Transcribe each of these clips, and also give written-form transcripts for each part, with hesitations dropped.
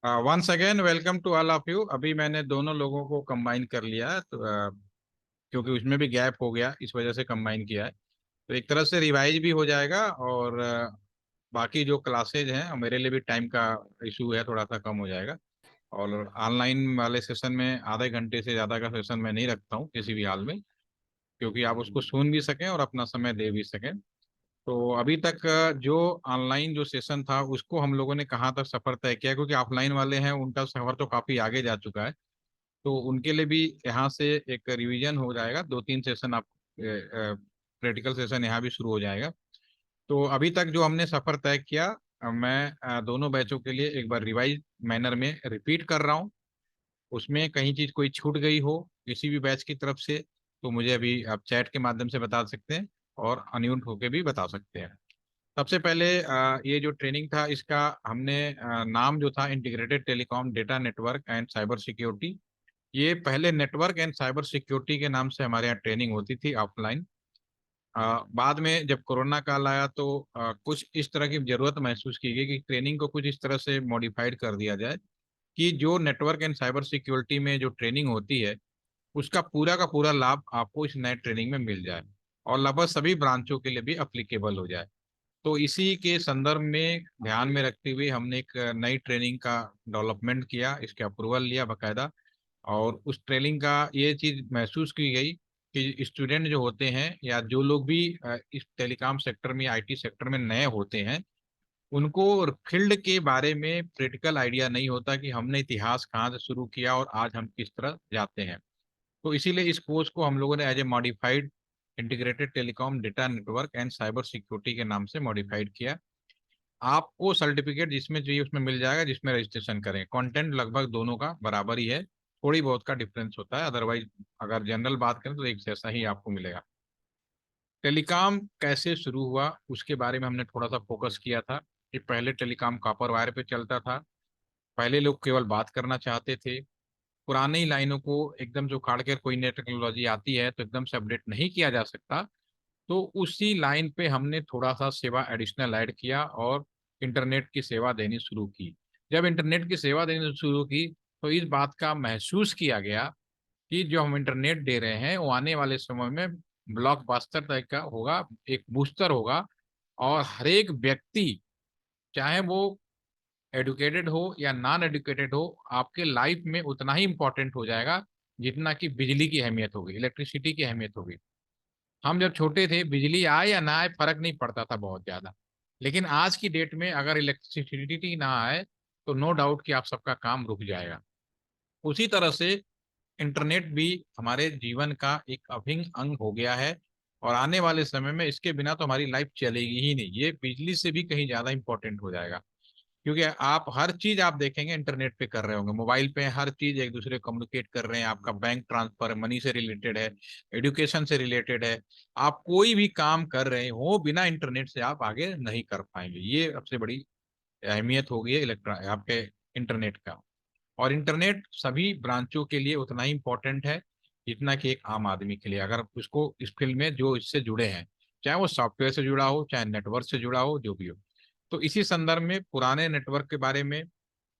Once again welcome to all of you. अभी मैंने दोनों लोगों को कंबाइन कर लिया है, तो क्योंकि उसमें भी गैप हो गया, इस वजह से कंबाइन किया है। तो एक तरह से रिवाइज भी हो जाएगा, और बाकी जो क्लासेज हैं मेरे लिए भी टाइम का इशू है, थोड़ा सा कम हो जाएगा। और ऑनलाइन वाले सेशन में आधे घंटे से ज़्यादा का सेशन मैं नहीं रखता हूँ किसी भी हाल में, क्योंकि आप उसको सुन भी सकें और अपना समय दे भी सकें। तो अभी तक जो ऑनलाइन जो सेशन था उसको हम लोगों ने कहाँ तक सफर तय किया, क्योंकि ऑफलाइन वाले हैं उनका सफर तो काफी आगे जा चुका है। तो उनके लिए भी यहाँ से एक रिवीजन हो जाएगा, 2-3 सेशन आप प्रैक्टिकल सेशन यहाँ भी शुरू हो जाएगा। तो अभी तक जो हमने सफर तय किया, मैं दोनों बैचों के लिए एक बार रिवाइज मैनर में रिपीट कर रहा हूँ। उसमें कहीं चीज कोई छूट गई हो किसी भी बैच की तरफ से, तो मुझे अभी आप चैट के माध्यम से बता सकते हैं, और अनम्यूट होके भी बता सकते हैं। सबसे पहले ये जो ट्रेनिंग था इसका हमने नाम जो था integrated telecom data network and cyber security. ये पहले नेटवर्क एंड साइबर सिक्योरिटी के नाम से हमारे यहाँ ट्रेनिंग होती थी ऑफलाइन। बाद में जब कोरोना काल आया तो कुछ इस तरह की जरूरत महसूस की गई कि ट्रेनिंग को कुछ इस तरह से मॉडिफाइड कर दिया जाए कि जो नेटवर्क एंड साइबर सिक्योरिटी में जो ट्रेनिंग होती है उसका पूरा का पूरा लाभ आपको इस नए ट्रेनिंग में मिल जाए, और लगभग सभी ब्रांचों के लिए भी अप्लीकेबल हो जाए। तो इसी के संदर्भ में ध्यान में रखते हुए हमने एक नई ट्रेनिंग का डेवलपमेंट किया, इसके अप्रूवल लिया बकायदा। और उस ट्रेनिंग का ये चीज महसूस की गई कि स्टूडेंट जो होते हैं या जो लोग भी इस टेलीकॉम सेक्टर में आईटी सेक्टर में नए होते हैं, उनको फील्ड के बारे में प्रैक्टिकल आइडिया नहीं होता कि हमने इतिहास कहाँ से शुरू किया और आज हम किस तरह जाते हैं। तो इसीलिए इस कोर्स को हम लोगों ने as a modified integrated telecom data network and cyber security के नाम से मॉडिफाइड किया। आपको सर्टिफिकेट जिसमें चाहिए उसमें मिल जाएगा, जिसमें रजिस्ट्रेशन करें। कंटेंट लगभग दोनों का बराबर ही है, थोड़ी बहुत का डिफरेंस होता है, अदरवाइज अगर जनरल बात करें तो एक जैसा ही आपको मिलेगा। टेलीकॉम कैसे शुरू हुआ उसके बारे में हमने थोड़ा सा फोकस किया था कि पहले टेलीकॉम कॉपर वायर पे चलता था। पहले लोग केवल बात करना चाहते थे। पुरानी लाइनों को एकदम जो उखाड़ कर कोई नई टेक्नोलॉजी आती है तो एकदम से अपडेट नहीं किया जा सकता। तो उसी लाइन पे हमने थोड़ा सा सेवा एडिशनल ऐड किया और इंटरनेट की सेवा देनी शुरू की। जब इंटरनेट की सेवा देनी शुरू की तो इस बात का महसूस किया गया कि जो हम इंटरनेट दे रहे हैं वो आने वाले समय में ब्लॉकबस्टर टाइप का होगा, एक बूस्टर होगा। और हर एक व्यक्ति, चाहे वो एडुकेटेड हो या नॉन एडुकेटेड हो, आपके लाइफ में उतना ही इंपॉर्टेंट हो जाएगा जितना कि बिजली की अहमियत होगी, इलेक्ट्रिसिटी की अहमियत होगी। हम जब छोटे थे बिजली आए या ना आए फर्क नहीं पड़ता था बहुत ज्यादा, लेकिन आज की डेट में अगर इलेक्ट्रिसिटी ना आए तो नो डाउट कि आप सबका काम रुक जाएगा। उसी तरह से इंटरनेट भी हमारे जीवन का एक अभिन्न अंग हो गया है, और आने वाले समय में इसके बिना तो हमारी लाइफ चलेगी ही नहीं, ये बिजली से भी कहीं ज्यादा इंपॉर्टेंट हो जाएगा। क्योंकि आप हर चीज आप देखेंगे इंटरनेट पे कर रहे होंगे, मोबाइल पे हर चीज एक दूसरे को कम्युनिकेट कर रहे हैं। आपका बैंक ट्रांसफर मनी से रिलेटेड है, एजुकेशन से रिलेटेड है। आप कोई भी काम कर रहे हो बिना इंटरनेट से आप आगे नहीं कर पाएंगे, ये सबसे बड़ी अहमियत हो गई है इलेक्ट्रॉन आपके इंटरनेट का। और इंटरनेट सभी ब्रांचों के लिए उतना ही इंपॉर्टेंट है जितना कि एक आम आदमी के लिए, अगर उसको इस फील्ड में जो इससे जुड़े हैं, चाहे वो सॉफ्टवेयर से जुड़ा हो चाहे नेटवर्क से जुड़ा हो, जो भी हो। तो इसी संदर्भ में पुराने नेटवर्क के बारे में,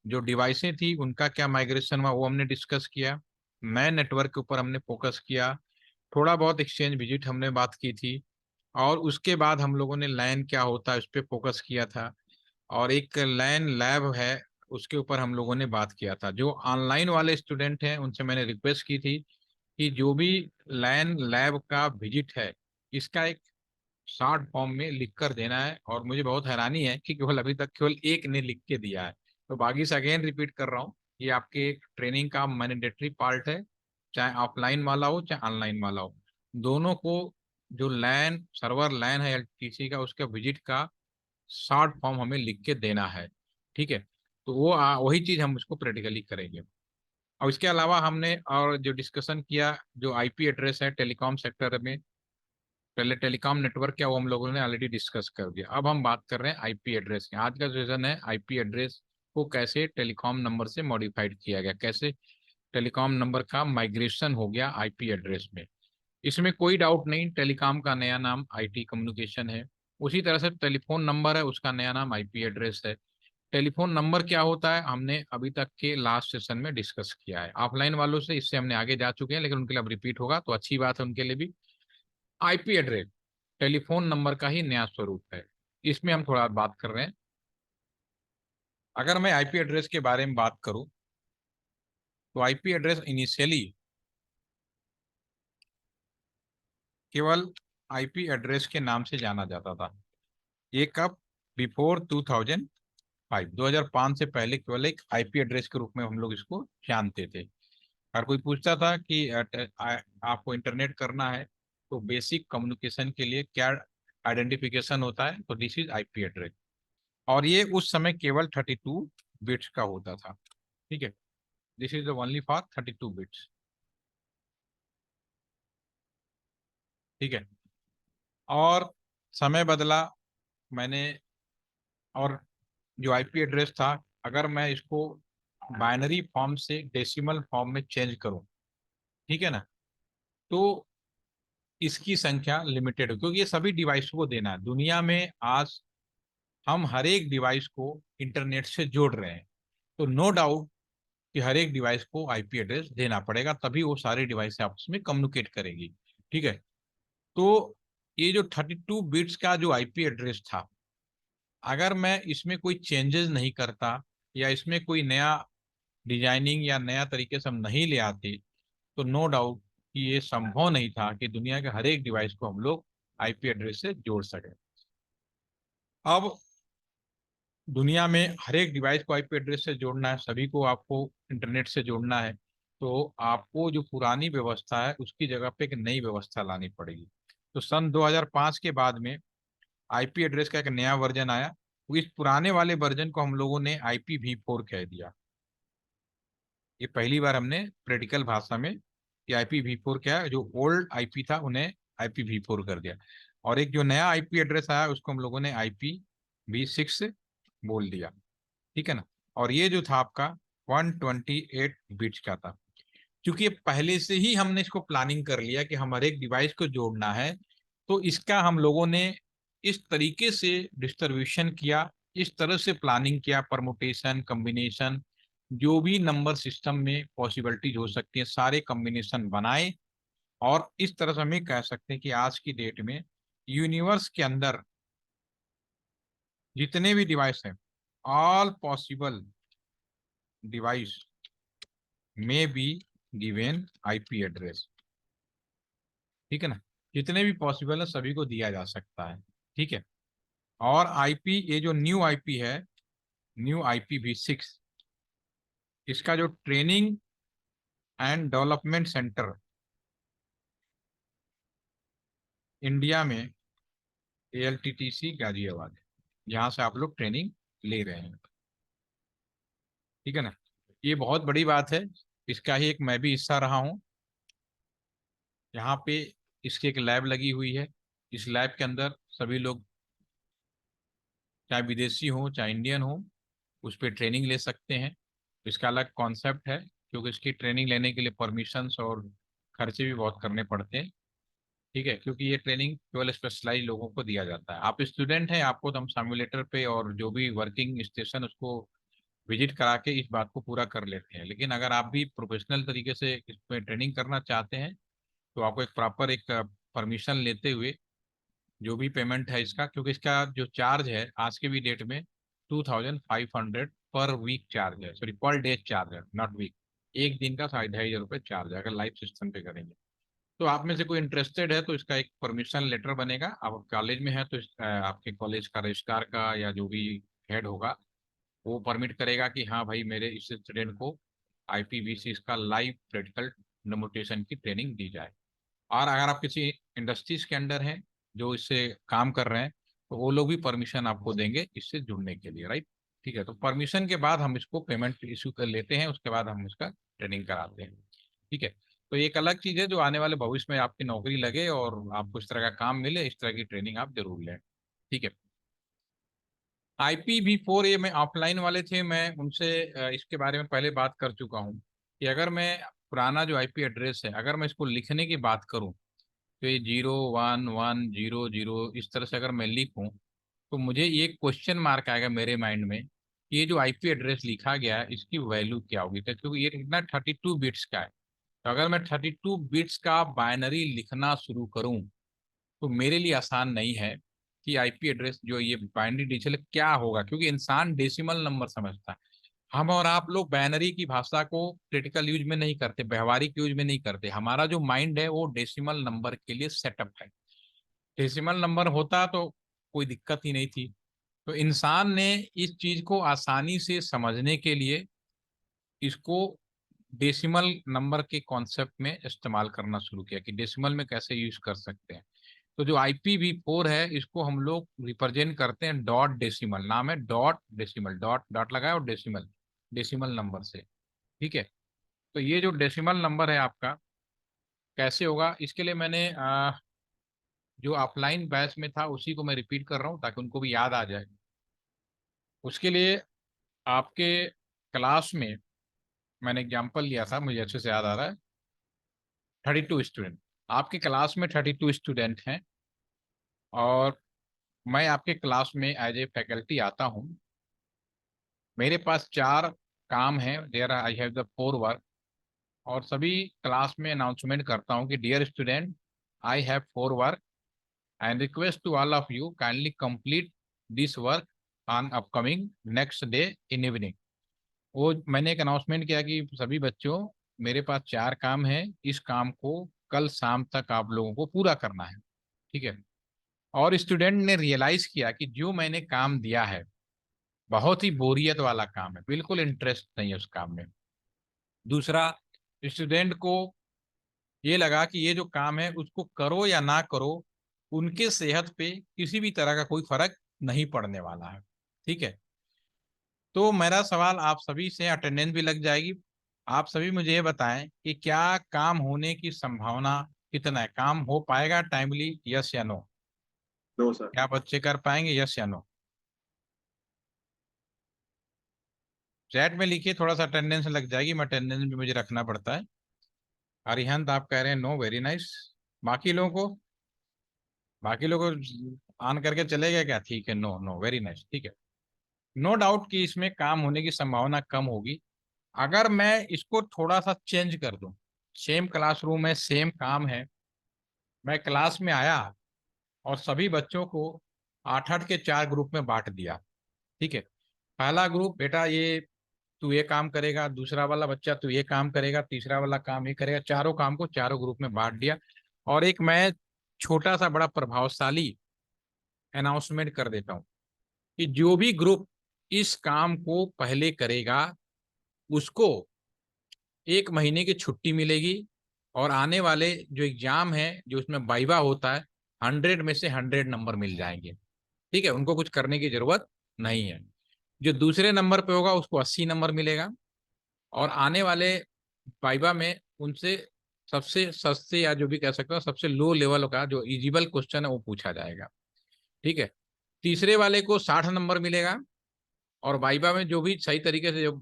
जो डिवाइसें थी उनका क्या माइग्रेशन हुआ वो हमने डिस्कस किया। नए नेटवर्क के ऊपर हमने फोकस किया। थोड़ा बहुत एक्सचेंज विजिट हमने बात की थी। और उसके बाद हम लोगों ने लैन क्या होता है उस पर फोकस किया था। और एक लैन लैब है उसके ऊपर हम लोगों ने बात किया था। जो ऑनलाइन वाले स्टूडेंट हैं उनसे मैंने रिक्वेस्ट की थी कि जो भी लैन लैब का विजिट है इसका एक शॉर्ट फॉर्म में लिख कर देना है। और मुझे बहुत हैरानी है कि केवल अभी तक केवल एक ने लिख के दिया है। तो बाकी से अगेन रिपीट कर रहा हूँ, ये आपके ट्रेनिंग का मैंडेटरी पार्ट है, चाहे ऑफलाइन वाला हो चाहे ऑनलाइन वाला हो। दोनों को जो लैन सर्वर लैन है एलटीसी का उसका विजिट का शॉर्ट फॉर्म हमें लिख के देना है। ठीक है, तो वो वही चीज हम उसको प्रैक्टिकली करेंगे। और इसके अलावा हमने और जो डिस्कशन किया, जो आईपी एड्रेस है टेलीकॉम सेक्टर में, पहले टेलीकॉम नेटवर्क क्या वो हम लोगों ने ऑलरेडी डिस्कस कर दिया। अब हम बात कर रहे हैं आईपी एड्रेस की। आज का सेशन है आईपी एड्रेस को कैसे टेलीकॉम नंबर से मॉडिफाइड किया गया, कैसे टेलीकॉम नंबर का माइग्रेशन हो गया आईपी एड्रेस में। इसमें कोई डाउट नहीं, टेलीकॉम का नया नाम आईटी कम्युनिकेशन है। उसी तरह से टेलीफोन नंबर है उसका नया नाम आईपी एड्रेस है। टेलीफोन नंबर क्या होता है हमने अभी तक के लास्ट सेशन में डिस्कस किया है, ऑफलाइन वालों से इससे हमने आगे जा चुके हैं, लेकिन उनके लिए अब रिपीट होगा तो अच्छी बात है उनके लिए भी। आईपी एड्रेस टेलीफोन नंबर का ही नया स्वरूप है, इसमें हम थोड़ा बात कर रहे हैं। अगर मैं आईपी एड्रेस के बारे में बात करूं तो आईपी एड्रेस इनिशियली केवल आईपी एड्रेस के नाम से जाना जाता था। ये कब? बिफोर 2005, 2005 से पहले केवल एक आईपी एड्रेस के रूप में हम लोग इसको जानते थे। अगर कोई पूछता था कि आपको इंटरनेट करना है तो बेसिक कम्युनिकेशन के लिए क्या आइडेंटिफिकेशन होता है, तो दिस इज आईपी एड्रेस। और ये उस समय केवल 32 बिट्स का होता था। ठीक है, this is the only for 32 bits. ठीक है, और समय बदला मैंने, और जो आईपी एड्रेस था अगर मैं इसको बाइनरी फॉर्म से डेसिमल फॉर्म में चेंज करूं, ठीक है ना, तो इसकी संख्या लिमिटेड हो, क्योंकि ये सभी डिवाइस को देना है। दुनिया में आज हम हर एक डिवाइस को इंटरनेट से जोड़ रहे हैं, तो नो डाउट कि हर एक डिवाइस को आईपी एड्रेस देना पड़ेगा, तभी वो सारी डिवाइस आपस में कम्युनिकेट करेगी। ठीक है, तो ये जो 32 बिट्स का जो आईपी एड्रेस था, अगर मैं इसमें कोई चेंजेस नहीं करता या इसमें कोई नया डिजाइनिंग या नया तरीके से हम नहीं ले आते, तो नो डाउट कि ये संभव नहीं था कि दुनिया के हर एक डिवाइस को हम लोग आईपी एड्रेस से जोड़ सके। अब दुनिया में हर एक डिवाइस को आईपी एड्रेस से जोड़ना है, सभी को आपको इंटरनेट से जोड़ना है, तो आपको जो पुरानी व्यवस्था है उसकी जगह पे एक नई व्यवस्था लानी पड़ेगी। तो सन 2005 के बाद में आईपी एड्रेस का एक नया वर्जन आया। तो इस पुराने वाले वर्जन को हम लोगों ने IPv4 कह दिया। ये पहली बार हमने प्रैक्टिकल भाषा में कि IPv4 क्या है, जो ओल्ड आईपी था उन्हें IPv4 कर दिया। और एक जो नया आईपी एड्रेस आया उसको हम लोगों ने IPv6 बोल दिया। ठीक है ना, और ये जो था आपका 128 बिट्स का था। क्योंकि ये पहले से ही हमने इसको प्लानिंग कर लिया कि हम हर एक डिवाइस को जोड़ना है, तो इसका हम लोगों ने इस तरीके से डिस्ट्रीब्यूशन किया, इस तरह से प्लानिंग किया, परमुटेशन कम्बिनेशन जो भी नंबर सिस्टम में पॉसिबिलिटीज हो सकती है सारे कम्बिनेशन बनाए। और इस तरह से हम ये कह सकते हैं कि आज की डेट में यूनिवर्स के अंदर जितने भी डिवाइस हैं, ऑल पॉसिबल डिवाइस में बी गिवेन आईपी एड्रेस। ठीक है ना, जितने भी पॉसिबल है सभी को दिया जा सकता है। ठीक है, और आईपी, ये जो न्यू आईपी है, न्यू IPv6, इसका जो training and development centre India में ALTTC गाजियाबाद है, जहाँ से आप लोग ट्रेनिंग ले रहे हैं। ठीक है ना, ये बहुत बड़ी बात है, इसका ही एक मैं भी हिस्सा रहा हूँ। यहाँ पे इसकी एक लैब लगी हुई है, इस लैब के अंदर सभी लोग चाहे विदेशी हो चाहे इंडियन हो उस पर ट्रेनिंग ले सकते हैं। इसका अलग कॉन्सेप्ट है, क्योंकि इसकी ट्रेनिंग लेने के लिए परमिशंस और खर्चे भी बहुत करने पड़ते हैं। ठीक है, क्योंकि ये ट्रेनिंग केवल स्पेशलाइज लोगों को दिया जाता है। आप स्टूडेंट हैं, आपको तो हम सिमुलेटर पे और जो भी वर्किंग स्टेशन उसको विजिट करा के इस बात को पूरा कर लेते हैं, लेकिन अगर आप भी प्रोफेशनल तरीके से इसमें ट्रेनिंग करना चाहते हैं तो आपको एक प्रॉपर एक परमिशन लेते हुए जो भी पेमेंट है इसका, क्योंकि इसका जो चार्ज है आज के भी डेट में 2500 पर वीक चार्ज है, सॉरी पर डे चार्ज है, नॉट वीक। एक दिन का 2,500 चार्ज है अगर लाइव सिस्टम पे करेंगे। तो आप में से कोई इंटरेस्टेड है तो इसका एक परमिशन लेटर बनेगा। आप कॉलेज में है तो आपके कॉलेज का रजिस्ट्रार का या जो भी हेड होगा वो परमिट करेगा कि हाँ भाई मेरे इस स्टूडेंट को IPv6 का लाइव प्रैक्टिकल डेमोन्स्ट्रेशन की ट्रेनिंग दी जाए। और अगर आप किसी इंडस्ट्रीज के अंडर हैं जो इससे काम कर रहे हैं तो वो लोग भी परमिशन आपको देंगे इससे जुड़ने के लिए, राइट। ठीक है, तो परमिशन के बाद हम इसको पेमेंट इशू कर लेते हैं, उसके बाद हम इसका ट्रेनिंग कराते हैं। ठीक है, तो एक अलग चीज़ है जो आने वाले भविष्य में आपकी नौकरी लगे और आपको इस तरह का काम मिले, इस तरह की ट्रेनिंग आप जरूर लें। ठीक है, IPv4 ये मैं ऑफलाइन वाले थे, मैं उनसे इसके बारे में पहले बात कर चुका हूँ कि अगर मैं पुराना जो आईपी एड्रेस है अगर मैं इसको लिखने की बात करूँ तो ये 01100 इस तरह से अगर मैं लिखूं तो मुझे ये क्वेश्चन मार्क आएगा मेरे माइंड में ये जो आईपी एड्रेस लिखा गया है इसकी वैल्यू क्या होगी, तो क्योंकि ये कितना 32 बिट्स का है। तो अगर मैं 32 बिट्स का बाइनरी लिखना शुरू करूं तो मेरे लिए आसान नहीं है कि आईपी एड्रेस जो ये बाइनरी डिजिटल क्या होगा, क्योंकि इंसान डेसिमल नंबर समझता है। हम और आप लोग बाइनरी की भाषा को क्रिटिकल यूज में नहीं करते, व्यवहारिक यूज में नहीं करते। हमारा जो माइंड है वो डेसिमल नंबर के लिए सेटअप है। डेसिमल नंबर होता तो कोई दिक्कत ही नहीं थी। तो इंसान ने इस चीज को आसानी से समझने के लिए इसको डेसिमल नंबर के कॉन्सेप्ट में इस्तेमाल करना शुरू किया कि डेसिमल में कैसे यूज कर सकते हैं। तो जो IPv4 है इसको हम लोग रिप्रेजेंट करते हैं डॉट डेसिमल, नाम है डॉट डेसिमल, डॉट डॉट लगाए और डेसिमल, डेसिमल नंबर से। ठीक है। तो ये जो डेसिमल नंबर है आपका कैसे होगा, इसके लिए मैंने जो ऑफलाइन बैच में था उसी को मैं रिपीट कर रहा हूँ ताकि उनको भी याद आ जाए। उसके लिए आपके क्लास में मैंने एग्जाम्पल लिया था, मुझे अच्छे से याद आ रहा है। 32 स्टूडेंट, आपके क्लास में 32 स्टूडेंट हैं और मैं आपके क्लास में एज ए फैकल्टी आता हूँ। मेरे पास 4 काम हैं, there I have the 4 work. और सभी क्लास में अनाउंसमेंट करता हूँ कि dear student, I have 4 work and request to all of you kindly complete this work on upcoming next day in evening. वो मैंने एक अनाउंसमेंट किया कि सभी बच्चों, मेरे पास 4 काम हैं, इस काम को कल शाम तक आप लोगों को पूरा करना है। ठीक है। और स्टूडेंट ने रियलाइज किया कि जो मैंने काम दिया है बहुत ही बोरियत वाला काम है, बिल्कुल इंटरेस्ट नहीं है उस काम में। दूसरा, स्टूडेंट को ये लगा कि ये जो काम है उसको करो या ना करो, उनके सेहत पे किसी भी तरह का कोई फर्क नहीं पड़ने वाला है। ठीक है। तो मेरा सवाल आप सभी से, अटेंडेंस भी लग जाएगी, आप सभी मुझे ये बताएं कि क्या काम होने की संभावना कितना है, काम हो पाएगा टाइमली, यस या नो? No sir. क्या बच्चे कर पाएंगे, यस या नो? चैट में लिखिए, थोड़ा सा अटेंडेंस लग जाएगी, मैं अटेंडेंस भी मुझे रखना पड़ता है। अरिहंत आप कह रहे हैं नो, वेरी नाइस। बाकी लोगों को, बाकी लोगों को ऑन करके चले गए क्या? ठीक है, नो नो, वेरी नाइस, ठीक है। नो डाउट कि इसमें काम होने की संभावना कम होगी। अगर मैं इसको थोड़ा सा चेंज कर दूं, सेम क्लासरूम है, सेम काम है, मैं क्लास में आया और सभी बच्चों को 8-8 के 4 ग्रुप में बांट दिया। ठीक है। पहला ग्रुप, बेटा ये तू ये काम करेगा, दूसरा वाला बच्चा तू ये काम करेगा, तीसरा वाला काम ये करेगा, चारों काम को चारों ग्रुप में बांट दिया। और एक मैं छोटा सा बड़ा प्रभावशाली अनाउंसमेंट कर देता हूँ कि जो भी ग्रुप इस काम को पहले करेगा उसको 1 महीने की छुट्टी मिलेगी। और आने वाले जो एग्जाम है, जो उसमें वाइवा होता है, 100 में से 100 नंबर मिल जाएंगे। ठीक है, उनको कुछ करने की जरूरत नहीं है। जो दूसरे नंबर पे होगा उसको 80 नंबर मिलेगा। और आने वाले वाइवा में उनसे सबसे सस्ते या जो भी कह सकते हो सबसे लो लेवल का जो इजिबल क्वेश्चन है वो पूछा जाएगा। ठीक है। तीसरे वाले को 60 नंबर मिलेगा और वाइवा में जो भी सही तरीके से जो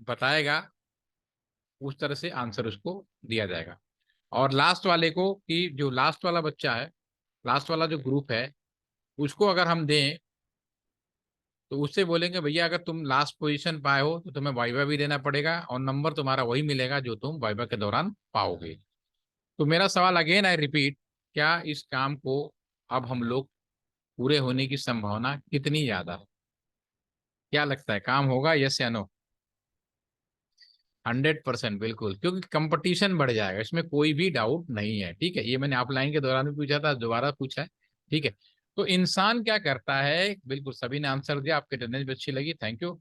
बताएगा उस तरह से आंसर उसको दिया जाएगा। और लास्ट वाले को, कि जो लास्ट वाला बच्चा है, लास्ट वाला जो ग्रुप है, उसको अगर हम दें तो उससे बोलेंगे भैया अगर तुम लास्ट पोजीशन पाए हो तो तुम्हें वाइवा भी देना पड़ेगा और नंबर तुम्हारा वही मिलेगा जो तुम वाइवा के दौरान पाओगे। तो मेरा सवाल अगेन आई रिपीट, क्या इस काम को अब हम लोग पूरे होने की संभावना कितनी ज्यादा है? क्या लगता है, काम होगा, यस या नो? 100% बिल्कुल, क्योंकि कंपटीशन बढ़ जाएगा, इसमें कोई भी डाउट नहीं है। ठीक है, ये मैंने ऑफलाइन के दौरान भी पूछा था, दोबारा पूछा है। ठीक है। तो इंसान क्या करता है, बिल्कुल सभी ने आंसर दिया, आपके अटेंडेंस भी अच्छी लगी, थैंक यू।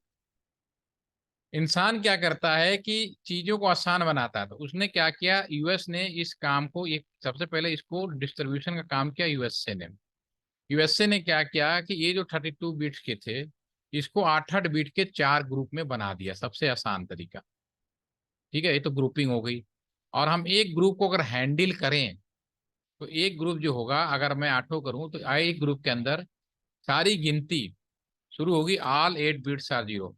इंसान क्या करता है कि चीजों को आसान बनाता है। तो उसने क्या किया, यूएस ने इस काम को, एक सबसे पहले इसको डिस्ट्रीब्यूशन का काम किया यूएसए ने। यूएसए ने क्या किया कि ये जो 32 बिट्स के थे इसको 8-8 बिट के 4 ग्रुप में बना दिया, सबसे आसान तरीका। ठीक है, ये तो ग्रुपिंग हो गई। और हम एक ग्रुप को अगर हैंडल करें तो एक ग्रुप जो होगा, अगर मैं 8 करूं तो एक ग्रुप के अंदर सारी गिनती शुरू होगी, ऑल 8 बिट्स आर 0।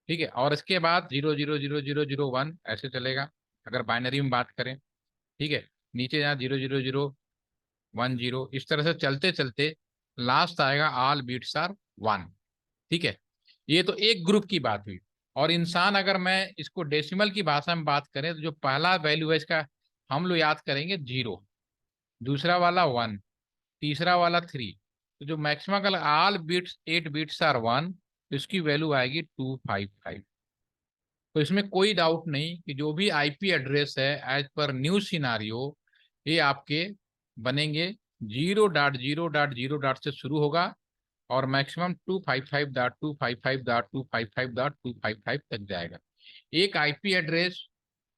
ठीक है। और इसके बाद 0 0 0 0 0 1 ऐसे चलेगा अगर बाइनरी में बात करें। ठीक है। नीचे यहाँ 0 0 0 1 0, इस तरह से चलते चलते लास्ट आएगा ऑल बिट्स आर 1। ठीक है। ये तो एक ग्रुप की बात हुई। और इंसान, अगर मैं इसको डेसिमल की भाषा में बात करें तो जो पहला वैल्यू है इसका, हम लोग याद करेंगे 0, दूसरा वाला 1, तीसरा वाला 3। तो जो मैक्सिमम का ऑल बिट्स 8 बिट्स आर 1, तो इसकी वैल्यू आएगी 255। तो इसमें कोई डाउट नहीं कि जो भी आईपी एड्रेस है एज पर न्यू सिनारियो, ये आपके बनेंगे 0.0.0 से शुरू होगा और मैक्सिमम 255.255.255.255 तक जाएगा। एक आईपी एड्रेस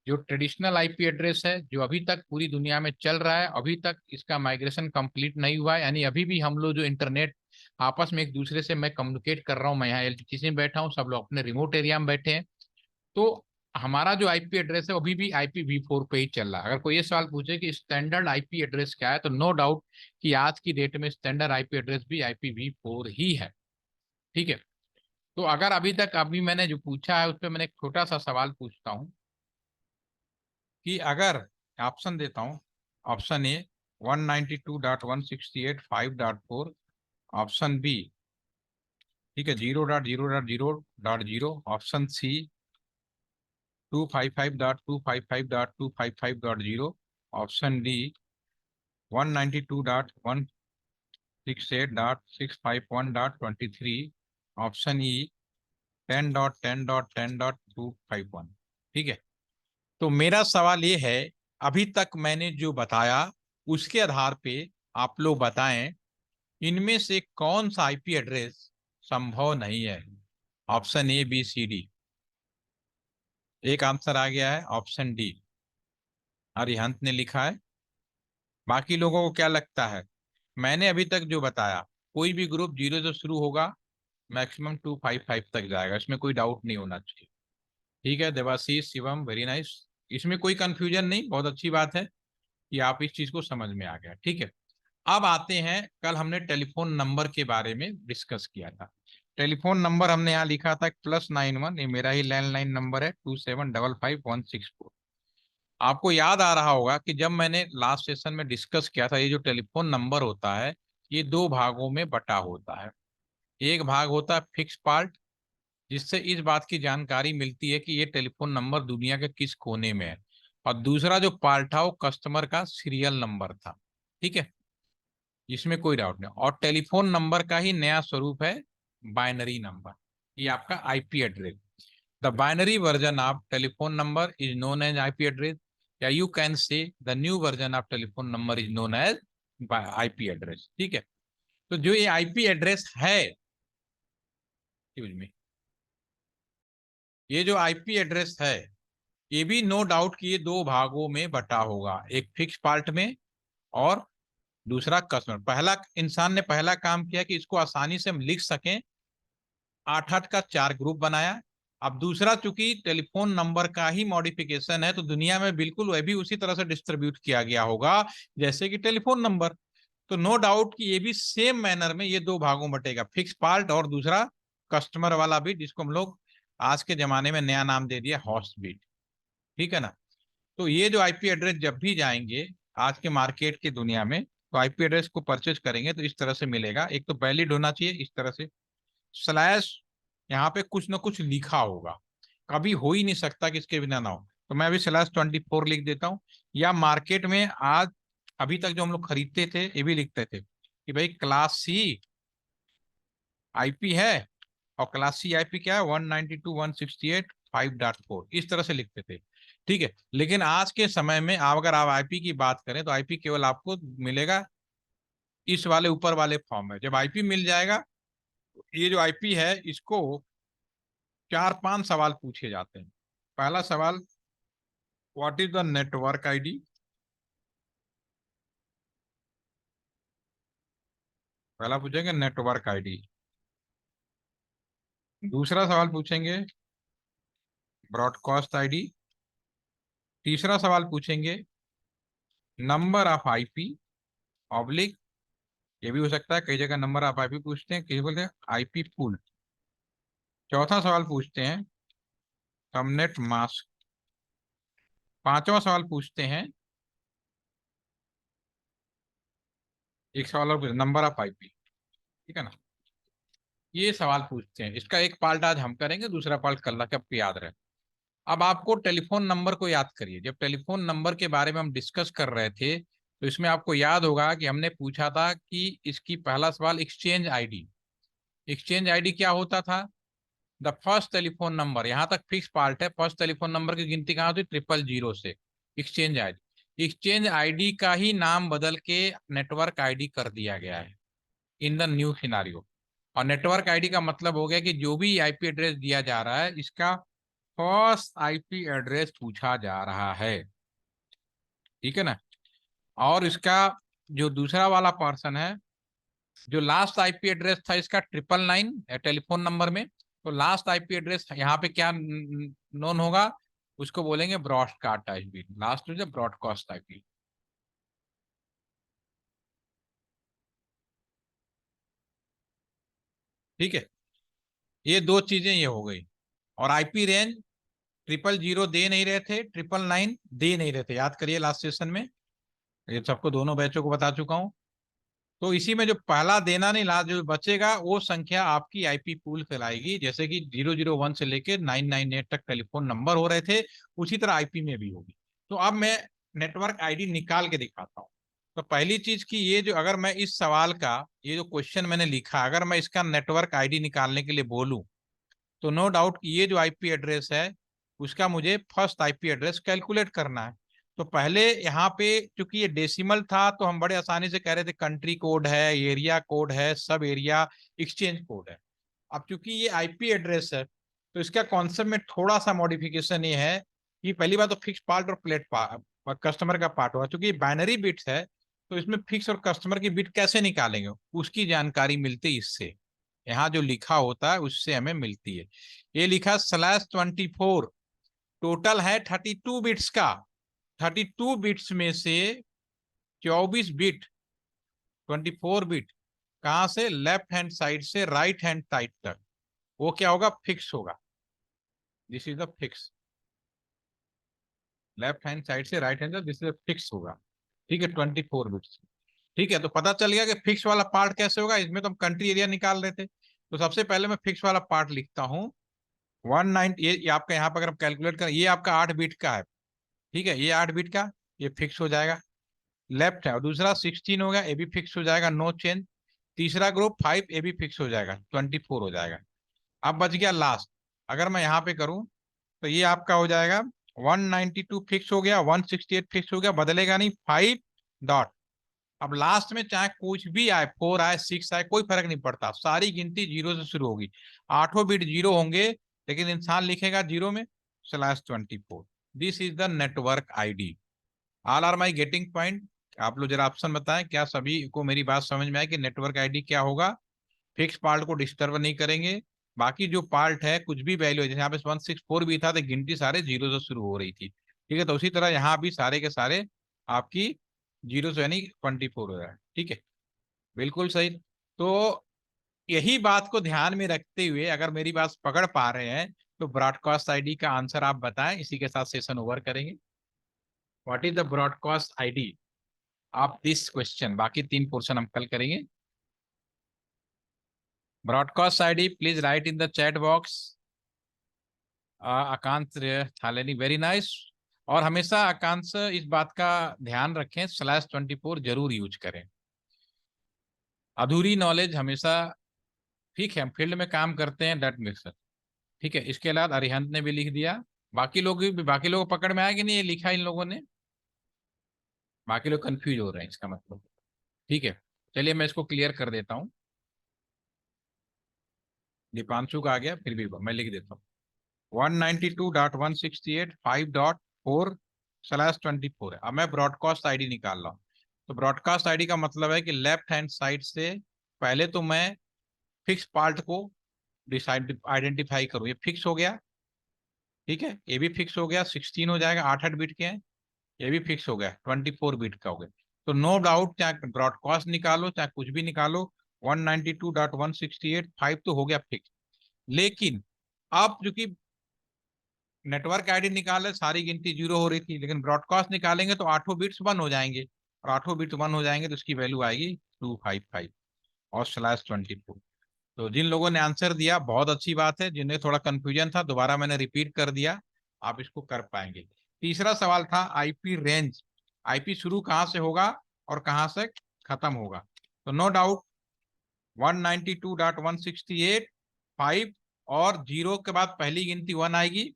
जो ट्रेडिशनल आईपी एड्रेस है, जो अभी तक पूरी दुनिया में चल रहा है, अभी तक इसका माइग्रेशन कंप्लीट नहीं हुआ है, यानी अभी भी हम लोग जो इंटरनेट आपस में एक दूसरे से मैं कम्युनिकेट कर रहा हूँ, मैं यहाँ एलटीसी में बैठा हूँ, सब लोग अपने रिमोट एरिया में बैठे हैं, तो हमारा जो आईपी एड्रेस है वो अभी भी IPv4 पे ही चल रहा है। अगर कोई ये सवाल पूछे कि स्टैंडर्ड आईपी एड्रेस क्या है, तो नो डाउट कि आज की डेट में स्टैंडर्ड आईपी एड्रेस भी IPv4 ही है। ठीक है। तो अगर अभी मैंने जो पूछा है उस पर मैंने एक छोटा सा सवाल पूछता हूँ कि अगर ऑप्शन देता हूँ, ऑप्शन ए 192.168.5.4, ऑप्शन बी, ठीक है, 0.0.0.0, option C 255.255.255.0, option D 192.168.651.23, option E 10.10.10.251। ठीक है। तो मेरा सवाल ये है, अभी तक मैंने जो बताया उसके आधार पे आप लोग बताएं, इनमें से कौन सा आईपी एड्रेस संभव नहीं है। Option A, B, C, D. एक आंसर आ गया है, ऑप्शन डी, अरिहंत ने लिखा है। बाकी लोगों को क्या लगता है? मैंने अभी तक जो बताया, कोई भी ग्रुप 0 से शुरू होगा, मैक्सिमम 255 तक जाएगा, इसमें कोई डाउट नहीं होना चाहिए। ठीक है देवाशीष, शिवम, वेरी नाइस। इसमें कोई कंफ्यूजन नहीं, बहुत अच्छी बात है कि आप इस चीज को समझ में आ गया। ठीक है। अब आते हैं, कल हमने टेलीफोन नंबर के बारे में डिस्कस किया था। टेलीफोन नंबर हमने यहाँ लिखा था +91, ये मेरा ही लैंडलाइन नंबर है, 27555164। आपको याद आ रहा होगा कि जब मैंने लास्ट सेशन में डिस्कस किया था, ये जो टेलीफोन नंबर होता है ये दो भागों में बटा होता है। एक भाग होता है फिक्स पार्ट, जिससे इस बात की जानकारी मिलती है कि ये टेलीफोन नंबर दुनिया के किस कोने में है, और दूसरा जो पार्ट था वो कस्टमर का सीरियल नंबर था। ठीक है, इसमें कोई डाउट नहीं। और टेलीफोन नंबर का ही नया स्वरूप है बाइनरी नंबर, ये आपका IP address. The binary version of telephone number is known as IP address, या you can say the new version of telephone number is known as IP address. ठीक है। तो जो ये आईपी एड्रेस है, ये जो आईपी एड्रेस है, ये भी नो डाउट कि ये दो भागों में बटा होगा, एक फिक्स पार्ट में और दूसरा कस्टमर। पहला इंसान ने पहला काम किया कि इसको आसानी से हम लिख सकें, 8-8 का 4 ग्रुप बनाया। अब दूसरा, चूंकि टेलीफोन नंबर का ही मॉडिफिकेशन है, तो दुनिया में बिल्कुल वह भी उसी तरह से डिस्ट्रीब्यूट किया गया होगा जैसे कि टेलीफोन नंबर। तो नो डाउट कि ये भी सेम मैनर में ये दो भागों में बटेगा, फिक्स पार्ट और दूसरा कस्टमर वाला बिट, जिसको हम लोग आज के जमाने में नया नाम दे दिया हॉस्ट बिट। ठीक है ना। तो ये जो आईपी एड्रेस जब भी जाएंगे आज के मार्केट की दुनिया में, तो आईपी एड्रेस को परचेज करेंगे तो इस तरह से मिलेगा। एक तो वैलिड होना चाहिए इस तरह से, स्लैश यहाँ पे कुछ ना कुछ लिखा होगा, कभी हो ही नहीं सकता कि इसके बिना ना हो। तो मैं अभी /24 लिख देता हूँ। या मार्केट में आज अभी तक जो हम लोग खरीदते थे, ये भी लिखते थे कि भाई क्लास सी आईपी है, और क्लास सी आईपी क्या है, 192.168.5.4, इस तरह से लिखते थे। ठीक है। लेकिन आज के समय में अगर आप आईपी की बात करें, तो आईपी केवल आपको मिलेगा इस वाले ऊपर वाले फॉर्म में। जब आईपी मिल जाएगा, ये जो आईपी है इसको 4-5 सवाल पूछे जाते हैं। पहला सवाल, what is the network ID. पहला पूछेंगे नेटवर्क आईडी। दूसरा सवाल पूछेंगे ब्रॉडकास्ट आईडी। तीसरा सवाल पूछेंगे नंबर ऑफ आईपी ऑब्लिक, ये भी हो सकता है कई जगह नंबर ऑफ आईपी पूछते हैं, कई बोलते हैं आईपी पूल। चौथा सवाल पूछते हैं सबनेट मास्क। पांचवा सवाल पूछते हैं, एक सवाल और, नंबर ऑफ आईपी। ठीक है ना। ये सवाल पूछते हैं। इसका एक पार्ट आज हम करेंगे, दूसरा पार्ट कल का, आपको याद रहे। अब आपको टेलीफोन नंबर को याद करिए। जब टेलीफोन नंबर के बारे में हम डिस्कस कर रहे थे, तो इसमें आपको याद होगा कि हमने पूछा था कि इसकी पहला सवाल एक्सचेंज आईडी। एक्सचेंज आईडी क्या होता था? द फर्स्ट टेलीफोन नंबर, यहाँ तक फिक्स पार्ट है। फर्स्ट टेलीफोन नंबर की गिनती कहाँ होती? 000 से। एक्सचेंज आईडी, एक्सचेंज आईडी का ही नाम बदल के नेटवर्क आईडी कर दिया गया है इन द न्यू सिनारियो। और नेटवर्क आईडी का मतलब हो गया कि जो भी आईपी एड्रेस दिया जा रहा है, इसका फर्स्ट आईपी एड्रेस पूछा जा रहा है। ठीक है ना? और इसका जो दूसरा वाला पर्सन है, जो लास्ट आईपी एड्रेस था इसका 999 टेलीफोन नंबर में, तो लास्ट आईपी एड्रेस यहाँ पे क्या नोन होगा? उसको बोलेंगे ब्रॉडकास्ट आईपी। लास्ट में ब्रॉडकास्ट आईपी। ठीक है, ये दो चीजें ये हो गई। और आईपी रेंज 000 दे नहीं रहे थे, 999 दे नहीं रहे थे, याद करिए लास्ट सेशन में। ये सबको, दोनों बैचों को बता चुका हूं। तो इसी में जो पहला देना नहीं, लास्ट जो बचेगा वो संख्या आपकी आईपी पूल कहलाएगी। जैसे कि 001 से लेके 998 तक टेलीफोन नंबर हो रहे थे, उसी तरह आईपी में भी होगी। तो अब मैं नेटवर्क आईडी निकाल के दिखाता हूँ। तो पहली चीज की ये, जो अगर मैं इस सवाल का, ये जो क्वेश्चन मैंने लिखा, अगर मैं इसका नेटवर्क आईडी निकालने के लिए बोलूं, तो नो डाउट ये जो आईपी एड्रेस है, उसका मुझे फर्स्ट आईपी एड्रेस कैलकुलेट करना है। तो पहले यहाँ पे चूंकि ये डेसिमल था, तो हम बड़े आसानी से कह रहे थे कंट्री कोड है, एरिया कोड है, सब एरिया, एक्सचेंज कोड है। अब चूंकि ये आईपी एड्रेस है, तो इसका कॉन्सेप्ट में थोड़ा सा मॉडिफिकेशन ये है कि पहली बात तो फिक्स पार्ट और प्लेट पार्ट कस्टमर का पार्ट होगा। चूंकि बाइनरी बिट्स है, तो इसमें फिक्स और कस्टमर की बिट कैसे निकालेंगे, उसकी जानकारी मिलती है इससे। यहाँ जो लिखा होता है उससे हमें मिलती है। ये लिखा /24, टोटल है 32 बिट्स का। 32 बिट्स में से 24 बिट, 24 बिट कहाँ से? लेफ्ट हैंड साइड से राइट हैंड साइड तक, वो क्या होगा? फिक्स होगा। This is the fix. Left hand side से राइट हैंड तक, दिस इज फिक्स होगा। ठीक है, 24 बिट्स। ठीक है, तो पता चल गया कि फिक्स वाला पार्ट कैसे होगा। इसमें तो हम कंट्री एरिया निकाल रहे थे, तो सबसे पहले मैं फिक्स वाला पार्ट लिखता हूँ। 190, ये आपका यहाँ पर अगर आप कैलकुलेट करें, ये आपका 8 बिट का है। ठीक है, ये 8 बिट का, ये फिक्स हो जाएगा। लेफ्ट है, और दूसरा 16 हो गया, ये भी फिक्स हो जाएगा, नो चेंज। तीसरा ग्रुप 5, ये भी फिक्स हो जाएगा, 24 हो जाएगा। अब बच गया लास्ट। अगर मैं यहाँ पे करूँ, तो ये आपका हो जाएगा 192 फिक्स हो गया, 168 फिक्स हो गया, बदलेगा नहीं, 5 डॉट। अब लास्ट में चाहे कुछ भी आए, 4 आए, 6 आए, कोई फर्क नहीं पड़ता, सारी गिनती जीरो से शुरू होगी। 8 बिट जीरो होंगे, लेकिन इंसान लिखेगा जीरो में /24। This is the network ID. All are my getting point? आप लोग जरा ऑप्शन बताएं, क्या सभी को मेरी बात समझ में आए कि नेटवर्क आईडी क्या होगा? फिक्स पार्ट को डिस्टर्ब नहीं करेंगे, बाकी जो पार्ट है कुछ भी वैल्यू है, जैसे यहाँ पे 164 भी था, तो गिनती सारे जीरो से शुरू हो रही थी। ठीक है, तो उसी तरह यहाँ भी सारे के सारे आपकी जीरो से, यानी 24 हो रहा है। ठीक है, बिल्कुल सही। तो यही बात को ध्यान में रखते हुए, अगर मेरी बात पकड़ पा रहे हैं, तो ब्रॉडकास्ट आईडी का आंसर आप बताएं। इसी के साथ सेशन ओवर करेंगे। What is the broadcast ID of this question? बाकी 3 पोर्शन हम कल करेंगे। Broadcast ID please right in the chat box. आकांत थालेनी, वेरी नाइस। और हमेशा आकांश इस बात का ध्यान रखें, /24 जरूर यूज करें। अधूरी नॉलेज हमेशा, ठीक है, हम फील्ड में काम करते हैं, दैट मेक्स। ठीक है, इसके अलावा अरिहंत ने भी लिख दिया। बाकी लोगों को पकड़ में आया कि नहीं ये लिखा इन लोगों ने? बाकी लोग कंफ्यूज हो रहे हैं इसका मतलब। ठीक है, चलिए मैं इसको क्लियर कर देता हूँ। दीपांशु का आ गया, फिर भी मैं लिख देता हूँ। 192.168.5.4/24 है। अब मैं ब्रॉडकास्ट आईडी निकाल रहा हूँ। तो ब्रॉडकास्ट आईडी का मतलब है कि लेफ्ट हैंड साइड से पहले तो मैं फिक्स पार्ट को डिसाइड आइडेंटिफाई करूँ। ये फिक्स हो गया। ठीक है, ये भी फिक्स हो गया, 16 हो जाएगा, 8 बिट के हैं। ये भी फिक्स हो गया, 24 बिट का हो गया। तो नो डाउट, चाहे ब्रॉडकास्ट निकालो चाहे कुछ भी निकालो, 192.168.5 तो हो गया फिक्स। लेकिन अब चूंकि नेटवर्क आईडी निकाले, सारी गिनती जीरो हो रही थी, लेकिन ब्रॉडकास्ट निकालेंगे तो 8 बिट्स 1 हो जाएंगे, और 8 बिट्स 1 हो जाएंगे तो इसकी वैल्यू आएगी 255 और /24। तो जिन लोगों ने आंसर दिया बहुत अच्छी बात है, जिन्हें थोड़ा कंफ्यूजन था दोबारा मैंने रिपीट कर दिया, आप इसको कर पाएंगे। तीसरा सवाल था आईपी रेंज, आईपी शुरू कहां से होगा और कहां से खत्म होगा। तो नो डाउट 192.168.5 और जीरो के बाद पहली गिनती 1 आएगी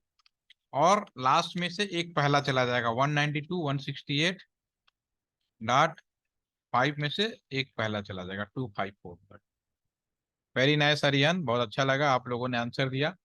और लास्ट में से एक पहला चला जाएगा। 192.168.5 में से एक पहला चला जाएगा 254 तक। वेरी नाइस अरियन, बहुत अच्छा लगा आप लोगों ने आंसर दिया।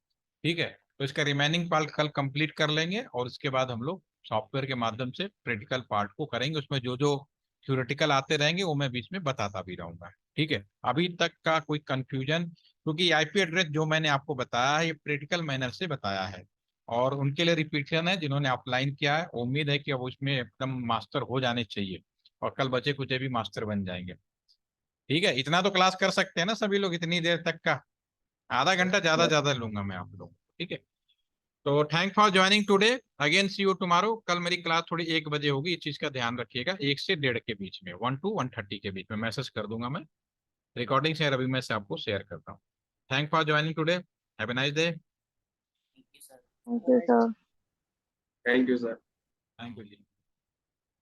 ठीक है, तो इसका रिमेनिंग पार्ट कल कंप्लीट कर लेंगे और इसके बाद हम लोग सॉफ्टवेयर के माध्यम से प्रैक्टिकल पार्ट को करेंगे। उसमें जो जो थ्योरेटिकल आते रहेंगे वो मैं बीच में बताता भी रहूंगा। ठीक है, अभी तक का कोई कंफ्यूजन, क्योंकि आईपी एड्रेस जो मैंने आपको बताया है ये प्रैक्टिकल मैनर से बताया है और उनके लिए रिपीटेशन है जिन्होंने अप्लाइन किया है। उम्मीद है कि अब उसमें एकदम मास्टर हो जाने चाहिए और कल बचे कुछ भी मास्टर बन जाएंगे। ठीक है, इतना तो क्लास कर सकते हैं ना सभी लोग इतनी देर तक का। आधा घंटा ज्यादा ज्यादा लूंगा मैं आप लोग को। ठीक है, तो thank for joining today, again see you tomorrow. कल मेरी क्लास थोड़ी 1 बजे होगी, इस चीज का ध्यान रखिएगा, 1 से 1:30 के बीच में, 1 to 1:30 के बीच में मैसेज कर दूंगा मैं। रिकॉर्डिंग शेयर अभी मैं से आपको शेयर करता हूँ। Thank for joining today, have a nice day. Thank you sir. Thank you sir. Thank you ji.